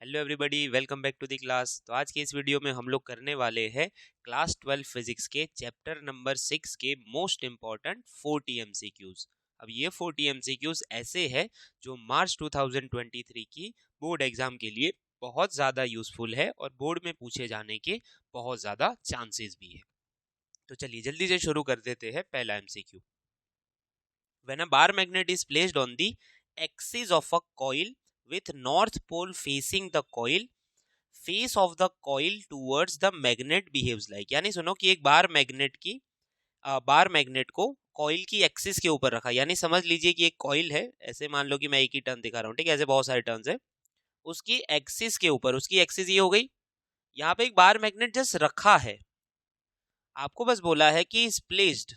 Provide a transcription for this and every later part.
Hello everybody, welcome back to the class. तो आज के इस वीडियो में हम लोग करने वाले हैं क्लास 12 फिजिक्स के चैप्टर नंबर 6 के मोस्ट इम्पॉर्टेंट 40 एमसीक्यूज। अब ये 40 एमसीक्यूज ऐसे हैं जो मार्च 2023 की बोर्ड एग्जाम के लिए बहुत ज़्यादा यूजफुल है और बोर्ड में पूछे जाने के बहुत ज़्यादा चांसेस भी है। तो चलिए जल्दी से शुरू कर देते हैं। पहला MCQ, when a bar magnet is placed on the axis of a coil with north pole facing the coil, face of the coil towards the magnet behaves like। यानी सुनो कि एक बार मैग्नेट को कॉइल की axis के ऊपर रखा, यानी समझ लीजिए कि एक कॉइल है, ऐसे मान लो कि मैं एक ही टर्न दिखा रहा हूँ, ठीक है, ऐसे बहुत सारे टर्न्स है, उसकी एक्सिस के ऊपर, उसकी एक्सिस ये हो गई, यहाँ पे एक बार मैग्नेट जस्ट रखा है, आपको बस बोला है कि is placed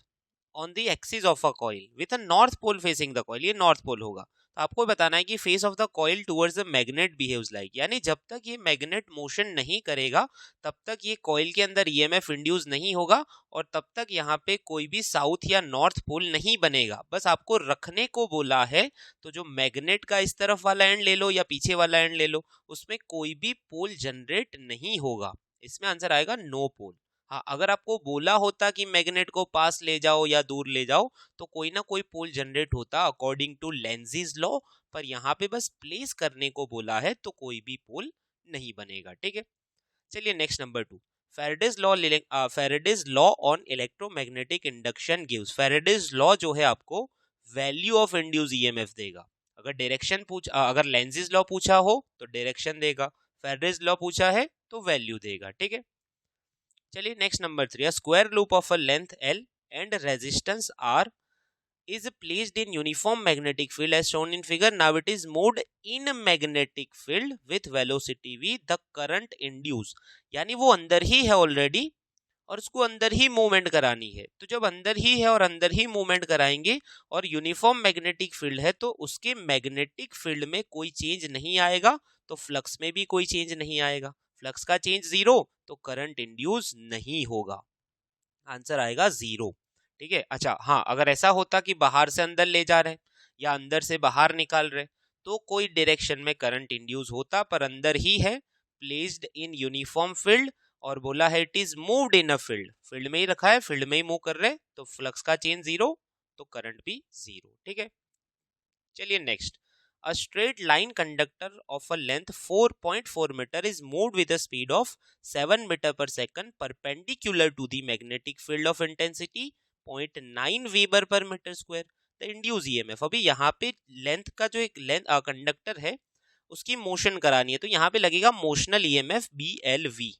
on the axis of a coil with a north pole facing the coil, ये नॉर्थ पोल होगा। तो आपको बताना है कि face of the coil towards the magnet behaves like, यानी जब तक ये मैग्नेट मोशन नहीं करेगा तब तक ये कॉइल के अंदर ईएमएफ इंड्यूस नहीं होगा और तब तक यहाँ पे कोई भी साउथ या नॉर्थ पोल नहीं बनेगा। बस आपको रखने को बोला है, तो जो मैग्नेट का इस तरफ वाला एंड ले लो या पीछे वाला एंड ले लो, उसमें कोई भी पोल जनरेट नहीं होगा। इसमें आंसर आएगा नो पोल। हाँ, अगर आपको बोला होता कि मैग्नेट को पास ले जाओ या दूर ले जाओ तो कोई ना कोई पोल जनरेट होता अकॉर्डिंग टू लेंजीज लॉ, पर यहाँ पे बस प्लेस करने को बोला है तो कोई भी पोल नहीं बनेगा। ठीक है, चलिए next number 2, Faraday's law on electromagnetic induction gives. Faraday's law जो है आपको वैल्यू ऑफ इंड्यूस ईएमएफ देगा। अगर लेंजीज लॉ पूछा हो तो डायरेक्शन देगा, फेरेडेज लॉ पूछा है तो वैल्यू देगा। ठीक है, चलिए next number 3, square loop of a length L and resistance R is placed in uniform magnetic field as shown in figure. Now it is moved in magnetic field with velocity v, the current induced, यानी वो अंदर ही है already और उसको अंदर ही movement करानी है। तो जब अंदर ही है और अंदर ही मूवमेंट कराएंगे और यूनिफॉर्म मैग्नेटिक फील्ड है तो उसके मैग्नेटिक फील्ड में कोई चेंज नहीं आएगा, तो फ्लक्स में भी कोई चेंज नहीं आएगा। फ्लक्स का चेंज जीरो तो करंट इंड्यूस नहीं होगा, आंसर आएगा जीरो। ठीक है, अच्छा हाँ, अगर ऐसा होता कि बाहर से अंदर ले जा रहे या अंदर से बाहर निकाल रहे तो कोई डायरेक्शन में करंट इंड्यूस होता, पर अंदर ही है, प्लेस्ड इन यूनिफॉर्म फील्ड और बोला है it is moved in a field, field में ही रखा है, फील्ड में ही मूव कर रहे, तो फ्लक्स का चेंज जीरो तो करंट भी जीरो। ठीक है, चलिए next, a straight line conductor of a length 4.4 meter is moved with a speed of 7 meter per second perpendicular to the magnetic field of intensity 0.9 weber per meter square. The induced EMF, अभी यहाँ पे length का जो एक conductor है उसकी motion करानी है, तो यहाँ पे लगेगा मोशनल EMF BLV।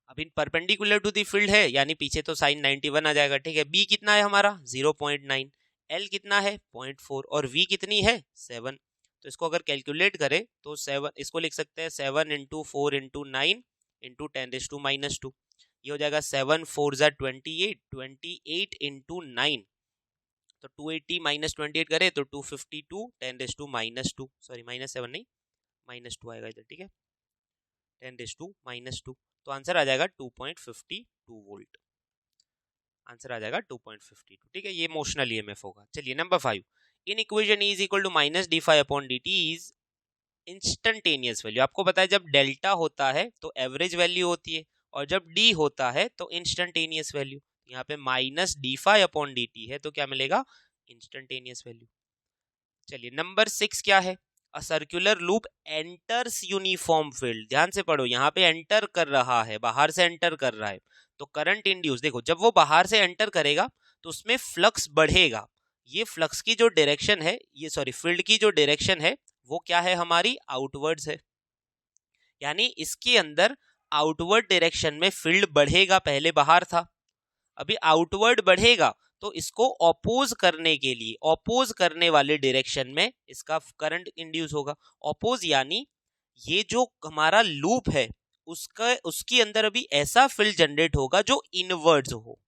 अब इन परपेंडिकुलर टू दी फील्ड है, यानी पीछे तो साइन 91 आ जाएगा। ठीक है, बी कितना है हमारा 0.9, एल कितना है 0.4 और वी कितनी है 7। तो इसको अगर कैलकुलेट करें तो 7, इसको लिख सकते हैं 7 इंटू 4 इंटू 9 इंटू 10⁻²। ये हो जाएगा 7 4 ज़ा 28, 28 इंटू 9 तो 280 माइनस 28 करे तो 252, 10⁻², सॉरी -7 नहीं -2 आएगा इधर। ठीक है, 10⁻², तो आंसर आ जाएगा 2.52 वोल्ट, आंसर आ जाएगा 2.52। ठीक है, ये मोशनल ईएमएफ होगा। चलिए number 5, in equation E equal to -d∅/dt is instantaneous value. आपको पता है जब डेल्टा होता है तो एवरेज वैल्यू होती है और जब d होता है तो इंस्टेंटेनियस वैल्यू। यहाँ पे -d∅/dt है तो क्या मिलेगा, इंस्टेंटेनियस वैल्यू। चलिए नंबर 6 क्या है, a circular loop enters uniform field. ध्यान से पढ़ो, यहाँ पे एंटर कर रहा है, बाहर से एंटर कर रहा है, तो करंट इंड्यूस, देखो जब वो बाहर से एंटर करेगा तो उसमें फ्लक्स बढ़ेगा। ये फ्लक्स की जो डायरेक्शन है, ये सॉरी फील्ड की जो डायरेक्शन है वो क्या है हमारी आउटवर्ड्स है, यानी इसके अंदर आउटवर्ड डायरेक्शन में फील्ड बढ़ेगा, पहले बाहर था, अभी आउटवर्ड बढ़ेगा, तो इसको ऑपोज करने के लिए, ऑपोज करने वाले डायरेक्शन में इसका करंट इंड्यूस होगा। ऑपोज यानी ये जो हमारा लूप है उसके अंदर अभी ऐसा फील्ड जनरेट होगा जो इनवर्ड्स हो।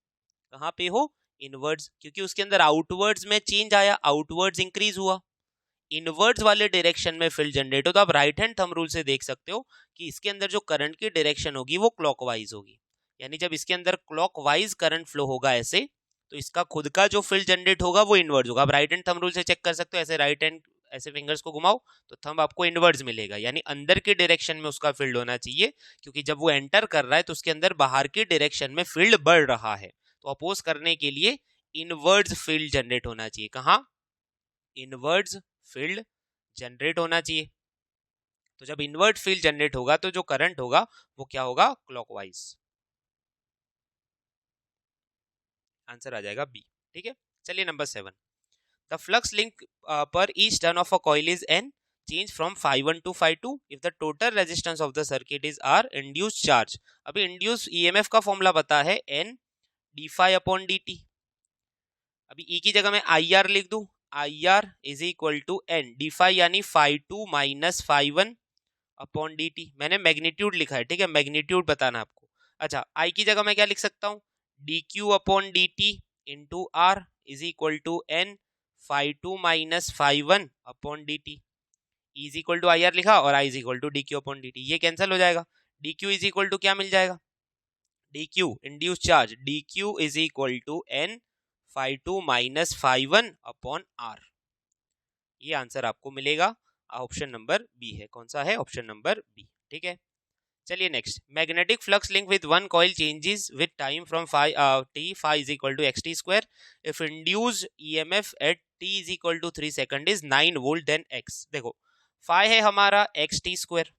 कहाँ पे हो, इनवर्ड्स, क्योंकि उसके अंदर आउटवर्ड्स में चेंज आया, आउटवर्ड्स इंक्रीज हुआ, इनवर्ड्स वाले डायरेक्शन में फील्ड जनरेट हो। तो आप राइट हैंड थंब रूल से देख सकते हो कि इसके अंदर जो करंट की डायरेक्शन होगी वो क्लॉकवाइज होगी, यानी जब इसके अंदर क्लॉकवाइज करंट फ्लो होगा ऐसे, तो इसका खुद का जो फील्ड जनरेट होगा वो इनवर्ड्स होगा। आप राइट हैंड थंब रूल से चेक कर सकते हो, ऐसे राइट हैंड ऐसे फिंगर्स को घुमाओ तो थंब आपको इनवर्ड्स मिलेगा, यानी अंदर की डायरेक्शन में उसका फील्ड होना चाहिए, क्योंकि जब वो एंटर कर रहा है तो उसके अंदर बाहर की डायरेक्शन में फील्ड बढ़ रहा है, तो अपोज करने के लिए इनवर्ड्स फील्ड जनरेट होना चाहिए। कहाँ? इनवर्ड्स फील्ड जनरेट होना चाहिए। तो जब इनवर्ट फील्ड जनरेट होगा तो जो करंट होगा वो क्या होगा? क्लॉकवाइज। आंसर आ जाएगा बी। ठीक है, चलिए नंबर 7, द फ्लक्स लिंक पर each turn of a coil is N, change from phi1 to phi2 if the total resistance of the circuit is R induced charge. अभी इंड्यूस्ड ईएमएफ का formula पता है n d phi upon dt। अभी ई की जगह मैं आई R लिख दूं, I R is equal to N D phi यानी phi2 minus phi1 upon dt। मैंने मैग्नीट्यूड लिखा है, ठीक है, मैग्नीट्यूड बताना आपको। अच्छा, आई की जगह मैं क्या लिख सकता हूँ? dq upon dt into R is equal to N phi2 minus phi1 upon dt। Is equal to I R लिखा और I is equal to dq upon dt, ये कैंसिल हो जाएगा। dq इज इक्वल टू क्या मिल जाएगा? dq induce charge, dq is equal to n phi2 minus phi1 upon r। ये answer आपको मिलेगा, ऑप्शन नंबर बी है। कौन सा है? Option number B. ठीक है, चलिए next, magnetic flux link with one coil changes with time from t phi is equal to xt square if induced EMF at t is equal to 3 second is 9 volt then x। देखो phi है हमारा xt square,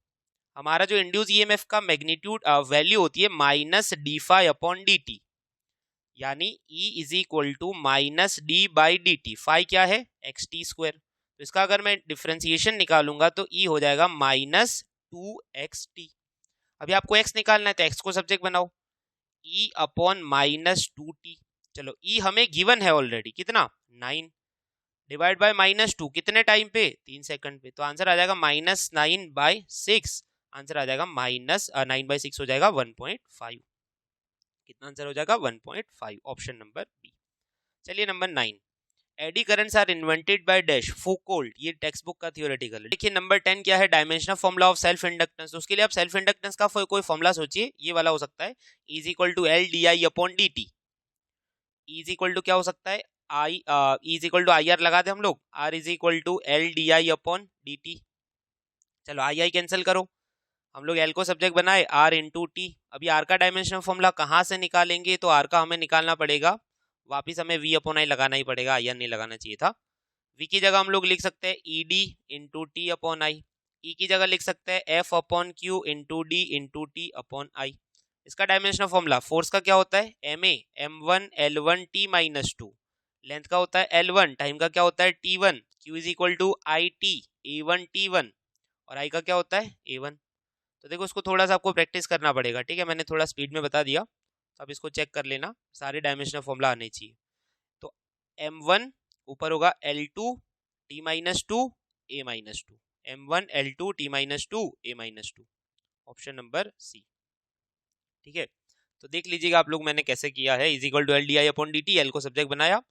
हमारा जो induce EMF का magnitude value होती है minus D phi upon D T, यानी E is equal to minus D by D T. Phi क्या है? X T square. तो इसका अगर मैं डिफ्रेंसिएशन निकालूंगा तो E हो जाएगा माइनस 2xt। अभी आपको x निकालना है तो x को सब्जेक्ट बनाओ, E अपॉन माइनस 2t। चलो E हमें गिवन है ऑलरेडी, कितना? 9 डिवाइड बाय माइनस 2, कितने टाइम पे? 3 सेकंड पे। तो आंसर आ जाएगा माइनस 9/6। आंसर आ जाएगा माइनस 9/6 हो जाएगा 1.5। कितना आंसर हो जाएगा? 1.5, ऑप्शन नंबर बी। चलिए number 9, eddy currents are invented by dash Foucault. ये टेक्स्ट बुक का थियोरेटिकल है। देखिए नंबर 10 क्या है? Dimensional formula of self inductance. उसके लिए आप सेल्फ इंडक्टेंस का कोई फॉर्मूला सोचिए, ये वाला हो सकता है is equal to L D I upon D T. Is equal to क्या हो सकता है? I is equal to I R लगा दे हम लोग, R is equal to L D I upon D T. चलो आई आई कैंसिल करो, हम लोग एल को सब्जेक्ट बनाए, आर इंटू टी। अभी आर का डायमेंशनल फॉर्मूला कहाँ से निकालेंगे? तो आर का हमें निकालना पड़ेगा, वापिस हमें वी अपॉन आई लगाना ही पड़ेगा, आई आर नहीं लगाना चाहिए था। वी की जगह हम लोग लिख सकते हैं E D into T upon I. E की जगह लिख सकते हैं F upon Q into D into T upon I. इसका डायमेंशनल फॉर्मूला फोर्स का क्या होता है? M A M one L one T minus two. Length का होता है एल वन, टाइम का क्या होता है? T one. Q is equal to I T A one T one, और आई का क्या होता है? A one. तो देखो इसको थोड़ा सा आपको प्रैक्टिस करना पड़ेगा, ठीक है, मैंने थोड़ा स्पीड में बता दिया, तो आप इसको चेक कर लेना, सारे डायमेंशनल फॉर्मूला आने चाहिए। तो एम वन ऊपर होगा L two T minus two A minus two, M one L two T minus two A minus two, option number C. ठीक है, तो देख लीजिएगा आप लोग मैंने कैसे किया है। Is equal to L D I upon D T, L को सब्जेक्ट बनाया,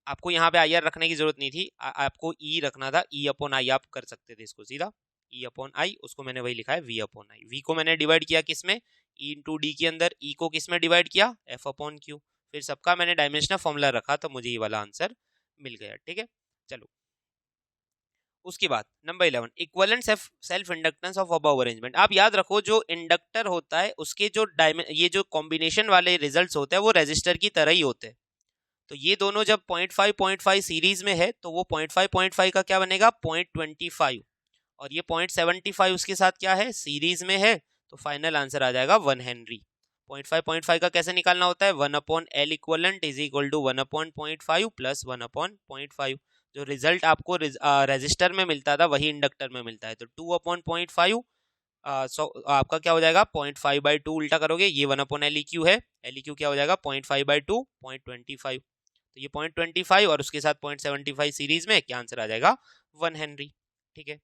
आपको यहाँ पे आई आर रखने की जरूरत नहीं थी, आपको ई रखना था, ई अपॉन आई आप कर सकते थे इसको सीधा, ई अपॉन आई, उसको मैंने वही लिखा है वी अपॉन आई। वी को मैंने डिवाइड किया किसमें? ई इंटू डी के अंदर। ई को किस में डिवाइड किया? F upon Q. फिर सबका मैंने डायमेंशनल फॉर्मूला रखा तो मुझे ये वाला आंसर मिल गया। ठीक है, चलो उसके बाद number 11, equivalent self inductance of above arrangement. आप याद रखो जो इंडक्टर होता है उसके जो ये जो कॉम्बिनेशन वाले रिजल्ट्स होते हैं वो रेजिस्टर की तरह ही होते हैं। तो ये दोनों जब 0.5 सीरीज में है तो वो 0.5 का क्या बनेगा? 0.25, और ये 0.75 उसके साथ क्या है? सीरीज में है, तो फाइनल आंसर आ जाएगा 1 हेनरी। 0.5 का कैसे निकालना होता है? 1 upon L equivalent is equal to 1 upon 0.5 plus 1 upon 0.5। जो रिजल्ट आपको रेजिस्टर में मिलता था वही इंडक्टर में मिलता है, तो 2 अपॉन 0.5 आपका क्या हो जाएगा? 0.5/2 उल्टा करोगे, ये 1 अपॉन एल क्यू है, एल क्यू क्या हो जाएगा? 0.5/2 0.25, तो ये 0.25 और उसके साथ 0.75 सीरीज में, क्या आंसर आ जाएगा? 1 हेनरी। ठीक है,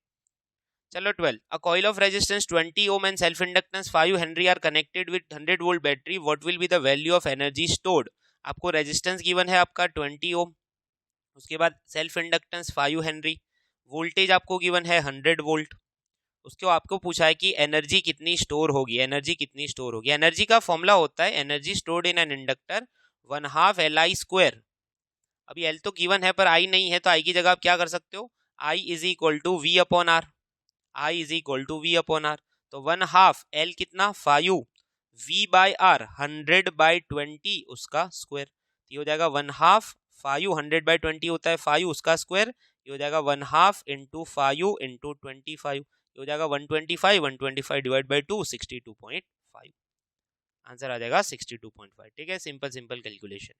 चलो 12, a coil of resistance 20 ohm and self inductance 5 Henry are connected with 100 volt battery, what will be the value of energy stored? आपको रेजिस्टेंस गिवन है आपका 20 ओम, उसके बाद सेल्फ इंडक्टेंस 5 हेनरी, वोल्टेज आपको गिवन है 100 वोल्ट, उसके आपको पूछा है कि एनर्जी कितनी स्टोर होगी, एनर्जी कितनी स्टोर होगी। एनर्जी का फॉर्मूला होता है energy stored in an inductor 1/2 LI square. अभी एल तो गिवन है पर आई नहीं है, तो आई की जगह आप क्या कर सकते हो? I is equal to V upon R, I is equal to V upon R. तो 1/2 एल कितना 5 वी बाई आर 100/20 उसका स्क्वायर, ये हो जाएगा 1/2 5 100/20 होता है 5 उसका स्क्वायर, ये हो जाएगा 1/2 इंटू 5 इंटू 25, ये हो जाएगा 125 125 डिवाइड बाई 2 62.5, आंसर आ जाएगा 62.5। ठीक है, simple simple calculation.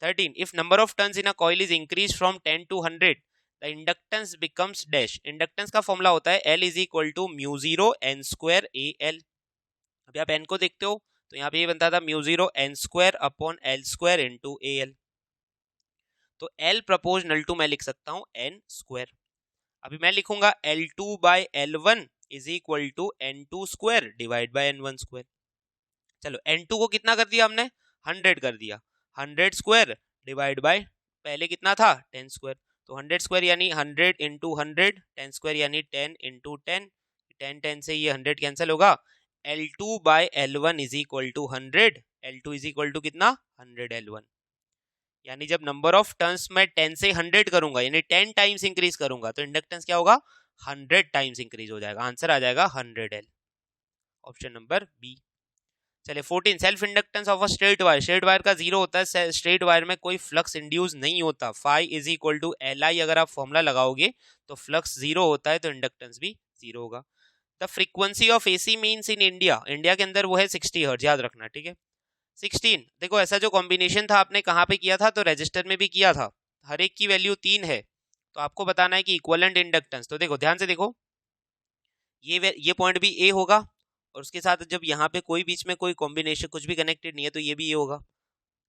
13 if number of turns in a coil is increase from 10 to 100 the inductance becomes dash. Inductance का फॉर्मूला होता है L is equal to mu zero N square A L. अभी आप N को देखते हो तो यहाँ पे ये बनता था mu zero N square upon L square into A L. तो L प्रोपोर्शनल टू मैं लिख सकता हूँ एन स्क्वायर। अभी मैं लिखूंगा L2 by L1 is equal to N2 square divide by N1 square. चलो N2 को कितना कर दिया हमने 100 कर दिया, 100 स्क्वायर डिवाइड बाय पहले कितना था 10 स्क्वायर, तो 100 स्क्वायर यानी 100 इंटू 100, 10 स्क्वायर यानी 10 इंटू 10, 10 10 से ये 100 कैंसिल होगा। L2 by L1 is equal to 100, L2 is equal to कितना 100 L1, यानी जब नंबर ऑफ टर्न्स में 10 से 100 करूंगा यानी 10 टाइम्स इंक्रीज करूंगा तो इंडक्टेंस क्या होगा 100 टाइम्स इंक्रीज हो जाएगा, आंसर आ जाएगा 100L, ऑप्शन नंबर बी। चलिए 14 self inductance of a straight wire, straight wire का जीरो होता है, स्ट्रेट वायर में कोई फ्लक्स इंड्यूस नहीं होता, phi is equal to L I अगर आप फॉर्मूला लगाओगे तो फ्लक्स जीरो होता है तो इंडक्टेंस भी जीरो होगा। The frequency of AC means in India, India के अंदर वो है 60 हर्ट्ज, याद रखना ठीक है। 16 देखो ऐसा जो कॉम्बिनेशन था आपने कहाँ पे किया था तो रजिस्टर में भी किया था, हर एक की वैल्यू 3 है तो आपको बताना है कि इक्विवेलेंट इंडक्टेंस। तो देखो ध्यान से देखो ये पॉइंट भी ए होगा और उसके साथ जब यहाँ पे कोई बीच में कोई कॉम्बिनेशन कुछ भी कनेक्टेड नहीं है तो ये भी ये होगा,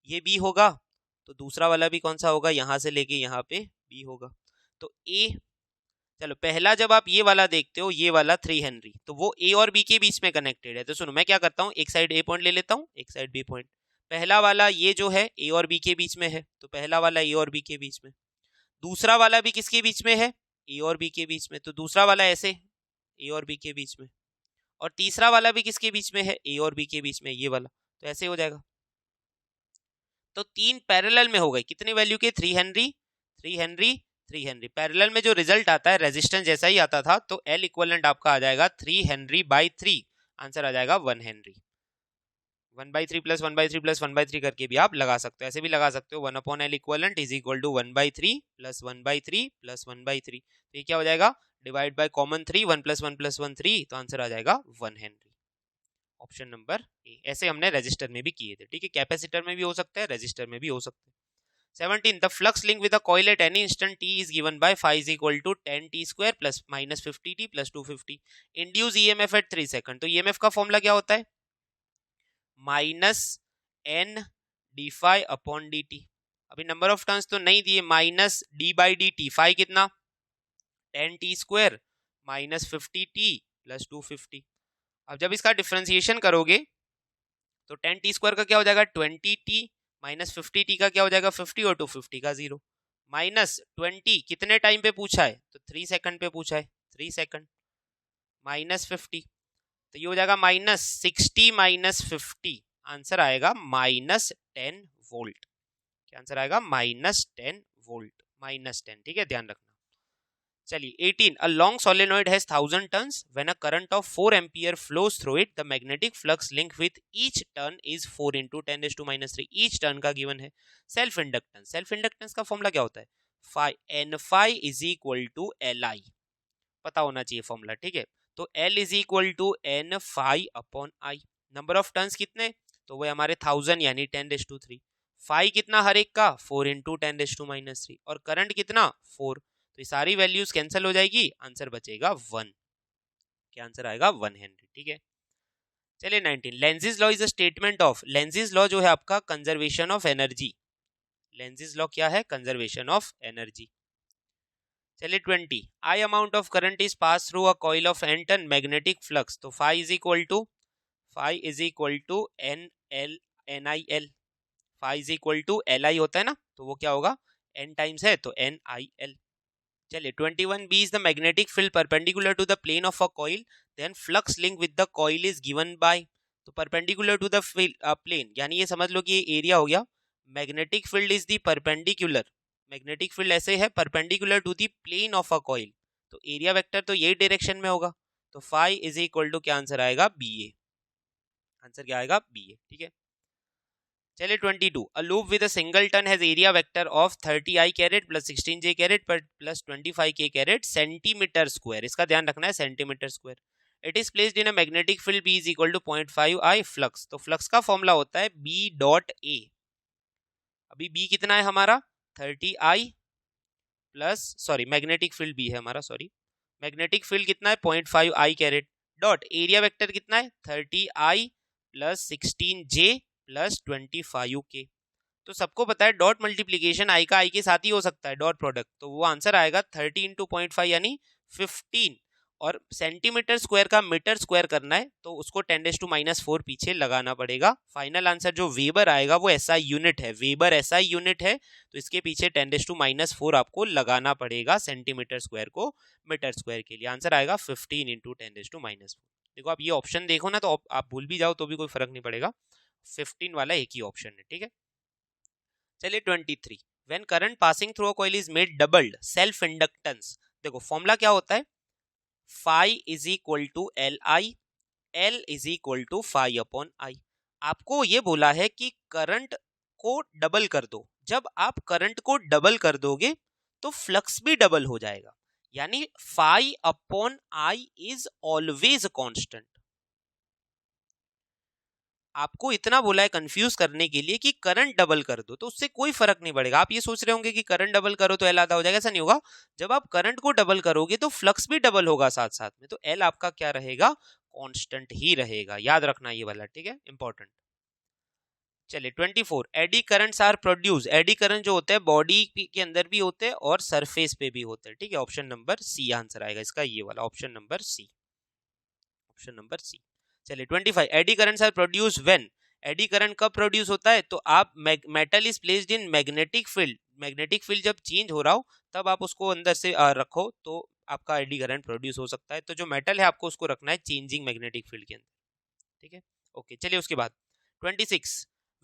ये बी होगा तो दूसरा वाला भी कौन सा होगा यहाँ से लेके यहाँ पे बी होगा। तो ए चलो पहला जब आप ये वाला देखते हो ये वाला 3 हेनरी तो वो ए और बी के बीच में कनेक्टेड है, तो सुनो मैं क्या करता हूँ एक साइड ए पॉइंट ले लेता हूँ एक साइड बी पॉइंट। पहला वाला ये जो है ए और बी के बीच में है तो पहला वाला ए और बी के बीच में, दूसरा वाला भी किसके बीच में है ए और बी के बीच में तो दूसरा वाला ऐसे ए और बी के बीच में, और तीसरा वाला भी किसके बीच में है ए और बी के बीच में ये वाला, तो ऐसे हो जाएगा। तो 3 पैरेलल में हो गए कितनी वैल्यू के 3 हेनरी 3 हेनरी 3 हेनरी, पैरेलल में जो रिजल्ट आता है रेजिस्टेंस जैसा ही आता था तो एल इक्विवेलेंट आपका आ जाएगा 3 हेनरी बाई 3, आंसर आ जाएगा 1 हेनरी। 1/3 प्लस 1/3 प्लस 1/3 करके भी आप लगा सकते हो, ऐसे भी लगा सकते हो 1 upon L equivalent is equal to 1/3 plus 1/3 plus 1/3, तो ये क्या हो जाएगा divide by common 3 1 plus 1 plus 1 3, तो आंसर आ जाएगा 1 हेनरी, ऑप्शन नंबर ए। ऐसे हमने रजिस्टर में भी किए थे, ठीक है, कैपेसिटर में भी हो सकता है रजिस्टर में भी हो सकता है। 17 the flux link with the coil at any instant t is given by phi is equal to 10t square plus minus 50t plus 250 induce EMF at 3 second. तो EMF का फॉर्मूला क्या होता है minus N D phi upon D T. अभी number of turns तो नहीं दिए, minus D by D T, phi कितना 10t square minus 50t plus 250। अब जब इसका डिफरेंशिएशन करोगे तो 10t स्क्वायर का क्या हो जाएगा 20t माइनस 50t का क्या हो जाएगा 50 और 250 का 0 माइनस 20 कितने टाइम पे पूछा है तो 3 सेकंड पे पूछा है 3 सेकंड माइनस 50 तो ये हो जाएगा माइनस 60 माइनस 50, आंसर आएगा माइनस 10 वोल्ट। क्या आंसर आएगा माइनस 10 वोल्ट, माइनस 10, ठीक है ध्यान रखना। चलिए 18 a long solenoid has 1000 turns when a current of 4 ampere flows through it the magnetic flux link with each turn is 4 into 10 raised to minus 3, each turn का given है। Self inductance, self inductance का formula क्या होता है phi N phi is equal to L I, पता होना चाहिए formula, ठीक है। तो L is equal to N phi upon I, number of turns कितने तो वो हमारे 1000 यानी 10 रेज़ टू 3, फाई कितना हर एक का 4 इंटू 10 रेज़ टू माइनस 3 और करंट कितना 4, तो ये सारी वैल्यूज कैंसिल हो जाएगी, आंसर बचेगा 1, क्या आंसर आएगा 1 हेनरी, ठीक है। चलिए 19 Lenz's law is a statement of, Lenz's law जो है आपका conservation of energy, Lenz's law क्या है कंजर्वेशन ऑफ एनर्जी। चलिए 20 I amount of current is pass through a coil of n turn magnetic flux, तो phi is equal to N L N I L, phi is equal to L I होता है ना तो वो क्या होगा n times है तो एन आई एल। चलिए 21 b is the magnetic field perpendicular to the plane of a coil then flux link with the coil is given by, तो perpendicular to the plane यानी ये समझ लो कि ये एरिया हो गया, magnetic field is the perpendicular magnetic field ऐसे है perpendicular to the plane of a coil, तो एरिया वेक्टर तो यही डायरेक्शन में होगा, तो फाई इज इक्वल टू क्या आंसर आएगा, बी ए। आंसर क्या आएगा, बी ए। ठीक है, चलिए 22, a loop with a single turn has area vector of 30 I caret plus 16 J caret plus 25 K caret centimetre square, इसका ध्यान रखना है centimetre square. It is placed in a magnetic field B is equal to 0.5 I flux, तो flux का formula होता है B dot A. अभी B कितना है हमारा 30 I plus, sorry magnetic field B है हमारा, सॉरी मैग्नेटिक फील्ड कितना है 0.5 I caret, dot area vector कितना है 30 आई प्लस 16 जे प्लस 25 के। तो सबको पता है डॉट मल्टीप्लीकेशन आई का आई के साथ ही हो सकता है, डॉट प्रोडक्ट, तो वो आंसर आएगा 30 इंटू 0.5 यानी 15, और सेंटीमीटर स्क्वायर का मीटर स्क्वायर करना है तो उसको 10⁻⁻⁴ पीछे लगाना पड़ेगा। फाइनल आंसर जो वेबर आएगा वो एसआई यूनिट है, वेबर एसआई यूनिट है, तो इसके पीछे 10⁻⁻⁴ आपको लगाना पड़ेगा सेंटीमीटर स्क्वायर को मीटर स्क्वायर के लिए। आंसर आएगा 15 इंटू 10⁻⁻⁴। देखो आप ये ऑप्शन देखो ना, तो आप भूल भी जाओ तो भी कोई फर्क नहीं पड़ेगा, 15 वाला एक ही ऑप्शन है। ठीक है, चलिए 23, when current passing through a coil is made doubled self inductance, देखो फॉर्मूला क्या होता है, phi is equal to L I, L is equal to phi upon I. आपको ये बोला है कि करंट को डबल कर दो, जब आप करंट को डबल कर दोगे तो फ्लक्स भी डबल हो जाएगा, यानी phi upon I is always constant. आपको इतना बोला है कंफ्यूज करने के लिए कि करंट डबल कर दो, तो उससे कोई फर्क नहीं पड़ेगा। आप ये सोच रहे होंगे कि करंट डबल करो तो एल आधा हो जाएगा, ऐसा नहीं होगा। जब आप करंट को डबल करोगे तो फ्लक्स भी डबल होगा साथ साथ में, तो एल आपका क्या रहेगा, कांस्टेंट ही रहेगा, याद रखना ये वाला। ठीक है, इंपॉर्टेंट। चलिए 24, eddy currents are produce, eddy current जो होते हैं बॉडी के अंदर भी होते हैं और सरफेस पे भी होते हैं। ठीक है, ऑप्शन नंबर सी आंसर आएगा इसका, ये वाला option number C, option number C. चलिए 25, eddy currents are produce when, eddy current कब प्रोड्यूस होता है, तो आप metal is placed in magnetic field, magnetic field जब चेंज हो रहा हो तब आप उसको अंदर से रखो तो आपका एडी करंट प्रोड्यूस हो सकता है। तो जो मेटल है आपको उसको रखना है चेंजिंग मैग्नेटिक फील्ड के अंदर। ठीक है, ओके। चलिए उसके बाद 26,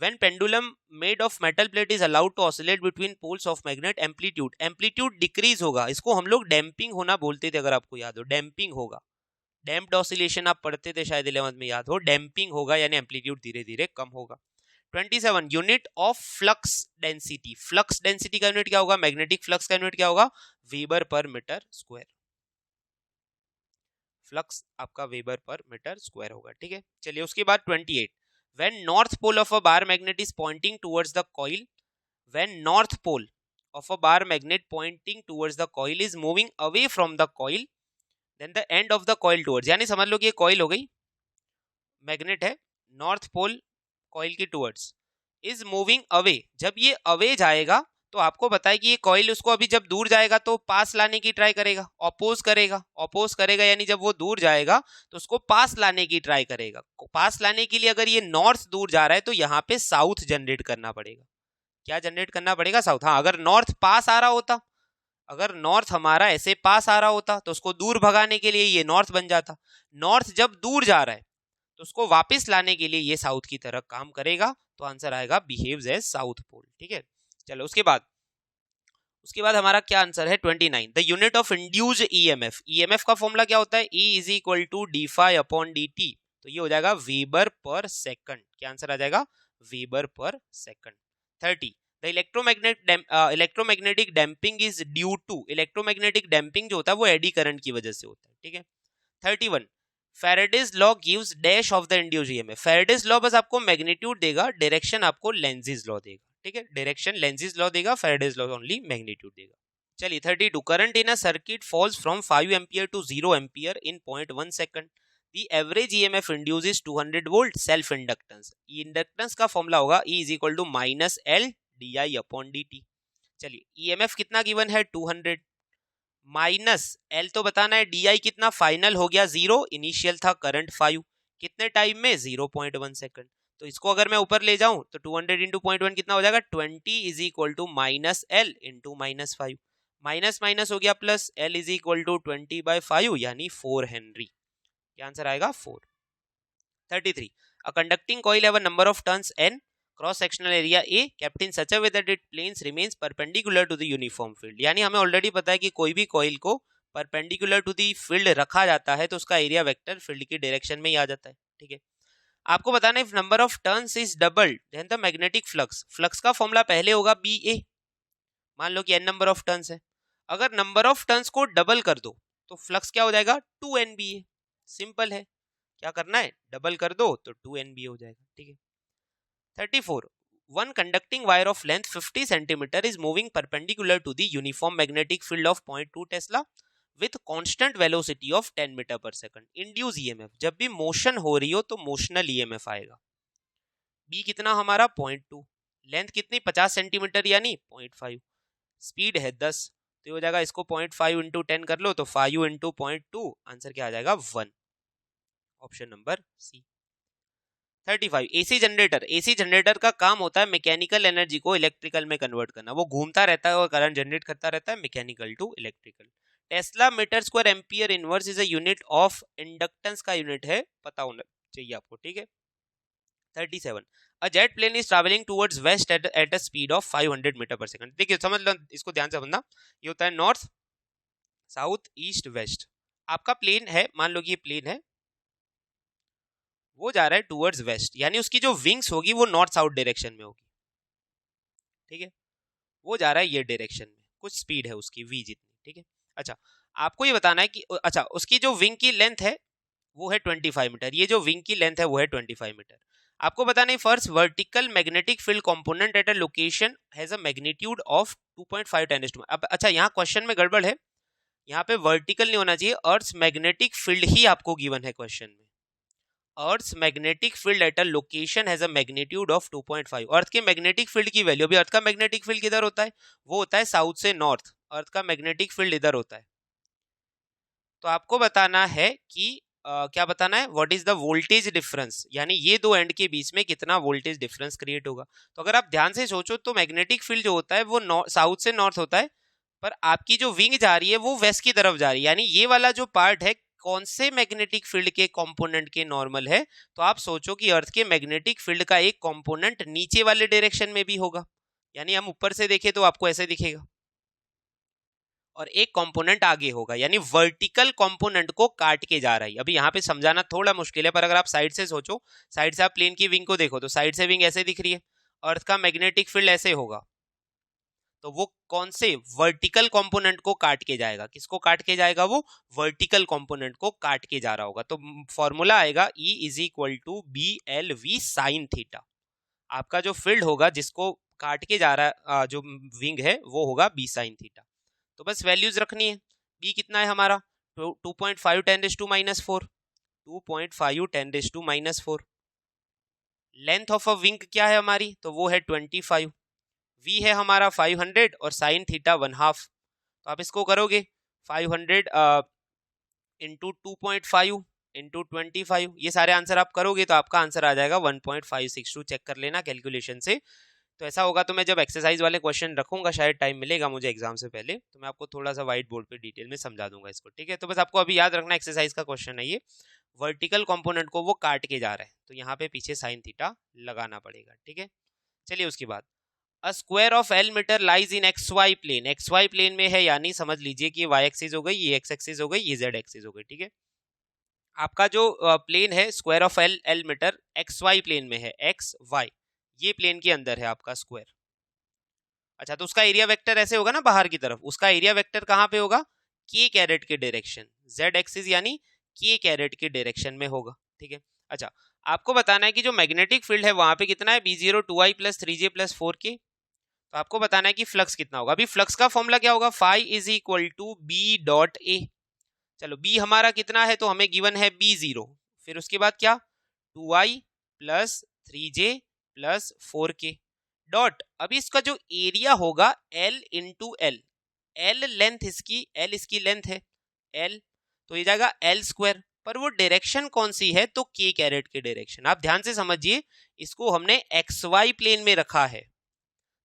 when pendulum made of metal plate is allowed to oscillate between poles of magnet, amplitude, amplitude decrease होगा, इसको हम लोग डैम्पिंग होना बोलते थे, अगर आपको याद हो डैम्पिंग होगा, डैम्प्ड ऑसिलेशन आप पढ़ते थे शायद 11th में, याद हो, डैम्पिंग होगा यानी एम्पलीट्यूड धीरे धीरे कम होगा। 27, unit of flux density, flux density का यूनिट क्या होगा, मैग्नेटिक फ्लक्स का यूनिट क्या होगा, weber per metre square, flux आपका वेबर पर मीटर स्क्वायर होगा। ठीक है, चलिए उसके बाद 28, when north pole of a bar magnet is pointing towards the coil, when north pole of a bar magnet pointing towards the coil is moving away from the coil, then the end of the coil towards, यानी समझ लो कि ये coil हो गई, magnet है, north pole coil की towards, is moving away, जब ये अवे जाएगा तो आपको बताए कि ये कॉइल उसको अभी जब दूर जाएगा तो पास लाने की ट्राई करेगा, अपोज करेगा, अपोज करेगा यानी जब वो दूर जाएगा तो उसको पास लाने की ट्राई करेगा। पास लाने के लिए अगर ये नॉर्थ दूर जा रहा है तो यहाँ पे साउथ जनरेट करना पड़ेगा, क्या जनरेट करना पड़ेगा, साउथ। हाँ, अगर नॉर्थ पास आ रहा होता, अगर नॉर्थ हमारा ऐसे पास आ रहा होता तो उसको दूर भगाने के लिए ये नॉर्थ बन जाता, नॉर्थ जब दूर जा रहा है तो उसको वापस लाने के लिए ये साउथ की तरह काम करेगा, तो आंसर आएगा बिहेव्स एज साउथ पोल। ठीक है, चलो उसके बाद हमारा क्या आंसर है 29, the unit of induced EMF, EMF का फॉर्मूला क्या होता है, E is equal to D phi upon D T, तो ये हो जाएगा वेबर पर सेकंड, क्या आंसर आ जाएगा, weber per second. 30, the electromagnetic damping is due to, electromagnetic damping जो होता है वो एडी करंट की वजह से होता है। ठीक है, 31, Faraday's law gives dash of the induced EMF, Faraday's law बस आपको मैग्नीट्यूड देगा, डायरेक्शन आपको लेंजिस लॉ देगा। ठीक है, डायरेक्शन लेंजिस लॉ देगा, Faraday's law ओनली मैग्नीट्यूड देगा। चलिए 32, current in a circuit falls from 5 ampere to 0 ampere in 0.1 second, the average EMF induces 200 volt, self inductance, inductance का फॉर्मूला होगा E is equal to minus L D I upon D T. चलिए EMF कितना given है 200, minus L तो बताना है, D I कितना, final हो गया 0, इनिशियल था करंट 5, कितने टाइम में 0.1 सेकंड, तो इसको अगर मैं ऊपर ले जाऊं तो 200 इंटू 0.1 कितना हो जाएगा 20 is equal to minus L into minus 5, minus minus हो गया plus, L is equal to 20/5 यानी 4 हेनरी, क्या आंसर आएगा 4। 33, a conducting coil have a number of turns n, cross sectional area A kept in such a way that it planes remains perpendicular to the uniform field. यानी हमें already पता है कि कोई भी कॉइल को परपेंडिकुलर टू द फील्ड रखा जाता है तो उसका एरिया वेक्टर फील्ड की डायरेक्शन में ही आ जाता है। ठीक है, आपको बताना है if number of turns is doubled then the magnetic flux. Flux का फॉर्मूला पहले होगा बी ए, मान लो कि n नंबर ऑफ टर्न्स है, अगर नंबर ऑफ टर्न्स को डबल कर दो तो फ्लक्स क्या हो जाएगा 2nba। सिंपल है, क्या करना है डबल कर दो तो 2nba हो जाएगा। ठीक है, 34 one conducting wire of length 50 centimeter is moving perpendicular to the uniform magnetic field of 0.2 Tesla with constant velocity of 10 metre per second. Induce EMF, जब भी मोशन हो रही हो तो मोशनल ईएमएफ आएगा। बी कितना हमारा 0.2, लेंथ कितनी 50 सेंटीमीटर यानी 0.5, स्पीड है 10, तो ये हो जाएगा इसको 0.5 इंटू 10 कर लो तो 5 इंटू 0.2, आंसर क्या आ जाएगा 1, option number C. 35 AC generator. AC generator का काम होता है मैकेनिकल एनर्जी को इलेक्ट्रिकल में कन्वर्ट करना, वो घूमता रहता है और करंट जनरेट करता रहता है mechanical to electrical. Tesla metre square ampere inverse is a unit of inductance का यूनिट है, पता होना चाहिए आपको। ठीक है, 37 a jet plane is travelling towards west at a speed of 500 metre per second. देखिए समझ लो, इसको ध्यान से समझना, ये होता है नॉर्थ साउथ ईस्ट वेस्ट। आपका प्लेन है, मान लो कि ये प्लेन है, वो जा रहा है टुवर्ड्स वेस्ट, यानी उसकी जो विंग्स होगी वो नॉर्थ साउथ डायरेक्शन में होगी। ठीक है, वो जा रहा है ये डायरेक्शन में, कुछ स्पीड है उसकी v जितनी। ठीक है, अच्छा आपको ये बताना है कि अच्छा उसकी जो विंग की लेंथ है वो है 25 मीटर, ये जो विंग की लेंथ है वो है 25 मीटर। आपको बताना है first vertical magnetic field component at a location has a magnitude of 2.5 10⁻²। अब अच्छा यहाँ क्वेश्चन में गड़बड़ है, यहाँ पे वर्टिकल नहीं होना चाहिए, अर्थ मैग्नेटिक फील्ड ही आपको गिवन है क्वेश्चन में। Earth magnetic field at a location has a magnitude of 2.5। अर्थ के मैग्नेटिक फील्ड की वैल्यू, अभी अर्थ का मैग्नेटिक फील्ड किधर होता है, वो होता है साउथ से नॉर्थ, अर्थ का मैग्नेटिक फील्ड इधर होता है। तो आपको बताना है कि क्या बताना है, what is the voltage difference, यानी ये दो एंड के बीच में कितना वोल्टेज डिफरेंस क्रिएट होगा। तो अगर आप ध्यान से सोचो तो मैग्नेटिक फील्ड जो होता है वो साउथ से नॉर्थ होता है, पर आपकी जो विंग जा रही है वो वेस्ट की तरफ जा रही है, यानी ये वाला जो पार्ट है कौन से मैग्नेटिक फील्ड के कंपोनेंट के नॉर्मल है। तो आप सोचो कि अर्थ के मैग्नेटिक फील्ड का एक कंपोनेंट नीचे वाले डायरेक्शन में भी होगा, यानी हम ऊपर से देखें तो आपको ऐसे दिखेगा, और एक कंपोनेंट आगे होगा, यानी वर्टिकल कंपोनेंट को काट के जा रहा है। अभी यहाँ पे समझाना थोड़ा मुश्किल है, पर अगर आप साइड से सोचो, साइड से आप प्लेन की विंग को देखो तो साइड से विंग ऐसे दिख रही है, अर्थ का मैग्नेटिक फील्ड ऐसे होगा, तो वो कौन से वर्टिकल कंपोनेंट को काट के जाएगा, किसको काट के जाएगा, वो वर्टिकल कंपोनेंट को काट के जा रहा होगा। तो फॉर्मूला आएगा E is equal to BLV sine theta. आपका जो फील्ड होगा जिसको काट के जा रहा है जो विंग है वो होगा B साइन थीटा। तो बस वैल्यूज रखनी है, B कितना है हमारा 2.5 10⁻⁴, 2.5 10⁻⁴। लेंथ ऑफ अ विंग क्या है हमारी, तो वो है 25, V है हमारा 500 और साइन थीटा 1/2। तो आप इसको करोगे 500 इंटू 2.5 इंटू 25, ये सारे आंसर आप करोगे तो आपका आंसर आ जाएगा 1.562। चेक कर लेना कैलकुलेशन से। तो ऐसा होगा तो मैं जब एक्सरसाइज वाले क्वेश्चन रखूंगा, शायद टाइम मिलेगा मुझे एग्जाम से पहले, तो मैं आपको थोड़ा सा व्हाइट बोर्ड पे डिटेल में समझा दूंगा इसको। ठीक है, तो बस आपको अभी याद रखना एक्सरसाइज का क्वेश्चन है ये, वर्टिकल कंपोनेंट को वो काट के जा रहा है, तो यहाँ पे पीछे साइन थीटा लगाना पड़ेगा। ठीक है, चलिए उसके बाद a square of L metre lies in XY plane. XY plane में है, यानी समझ लीजिए कि Y एक्सिस हो गई, ये X एक्सिस हो गई, ये Z एक्सिस हो गई। ठीक है, आपका जो प्लेन है square of L metre XY plane में है, XY ये प्लेन के अंदर है आपका स्क्वायर। अच्छा, तो उसका एरिया वेक्टर ऐसे होगा ना बाहर की तरफ, उसका एरिया वेक्टर कहाँ पे होगा, K कैरेट के डायरेक्शन, Z एक्सिस यानी K कैरेट के डायरेक्शन में होगा। ठीक है, अच्छा आपको बताना है कि जो मैग्नेटिक फील्ड है वहां पे कितना है, B0 2I + 3J + 4K। तो आपको बताना है कि फ्लक्स कितना होगा। अभी फ्लक्स का फॉर्मूला क्या होगा, phi is equal to B.A। चलो B हमारा कितना है, तो हमें गिवन है B0, फिर उसके बाद क्या 2I + 3J + 4K डॉट, अभी इसका जो एरिया होगा L into L, L length इसकी, L इसकी लेंथ है L, तो ये जाएगा L², पर वो डायरेक्शन कौन सी है, तो K कैरेट के डायरेक्शन। आप ध्यान से समझिए, इसको हमने XY प्लेन में रखा है,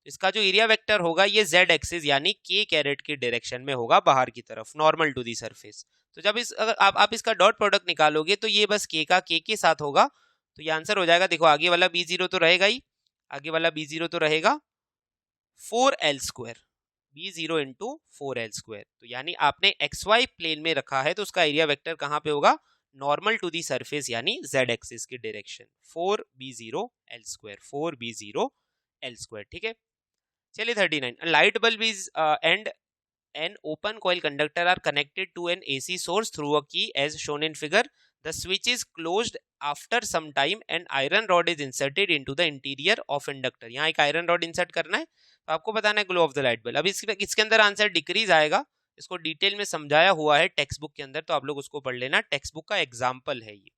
इसका जो एरिया वेक्टर होगा ये Z एक्सिस यानी K कैरेट की डायरेक्शन में होगा, बाहर की तरफ, नॉर्मल टू दी सरफेस। तो जब इस अगर आप इसका डॉट प्रोडक्ट निकालोगे तो ये बस K का K के साथ होगा, तो ये आंसर हो जाएगा। देखो आगे वाला B0 तो रहेगा ही, आगे वाला B0 तो रहेगा 4L², B0 इंटू 4L²। तो यानी आपने XY प्लेन में रखा है तो उसका एरिया वेक्टर कहाँ पे होगा, नॉर्मल टू दी सरफेस यानी Z एक्सिस की डायरेक्शन, 4B0L², 4B0L²। ठीक है, चलिए 39, light bulb is and an open coil conductor are connected to an AC source through a key as shown in figure. The switch is closed after some time and iron rod is inserted into the interior of inductor. यहाँ एक iron rod insert करना है, तो आपको बताना है glow of the light bulb. अब इसके अंदर आंसर डिक्रीज आएगा, इसको डिटेल में समझाया हुआ है टेक्स्ट बुक के अंदर, तो आप लोग उसको पढ़ लेना, टेक्स्ट बुक का एग्जाम्पल है ये।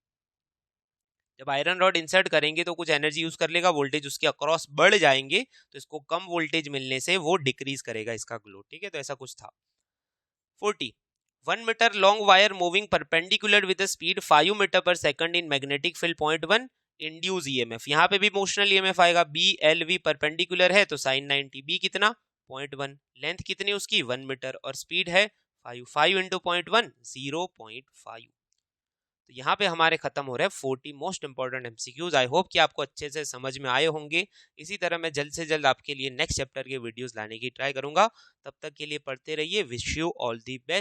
जब आयरन रॉड इंसर्ट करेंगे तो कुछ एनर्जी यूज कर लेगा, वोल्टेज उसके अक्रॉस बढ़ जाएंगे, तो इसको कम वोल्टेज मिलने से वो डिक्रीज करेगा इसका ग्लो। ठीक है, तो ऐसा कुछ था। 40, 1 meter long wire moving perpendicular with a speed 5 meter per second in magnetic field 0.1 induce EMF। यहाँ पे भी मोशनल EMF आएगा, BLV परपेंडिकुलर है तो sin 90, B कितना 0.1, लेंथ कितनी उसकी 1 मीटर और स्पीड है 5 इंटू 0.1 0.5। तो यहाँ पे हमारे खत्म हो रहे हैं 40 most important MCQs। I hope कि आपको अच्छे से समझ में आए होंगे। इसी तरह मैं जल्द से जल्द आपके लिए नेक्स्ट चैप्टर के वीडियोस लाने की ट्राई करूंगा। तब तक के लिए पढ़ते रहिए। Wish you all the best.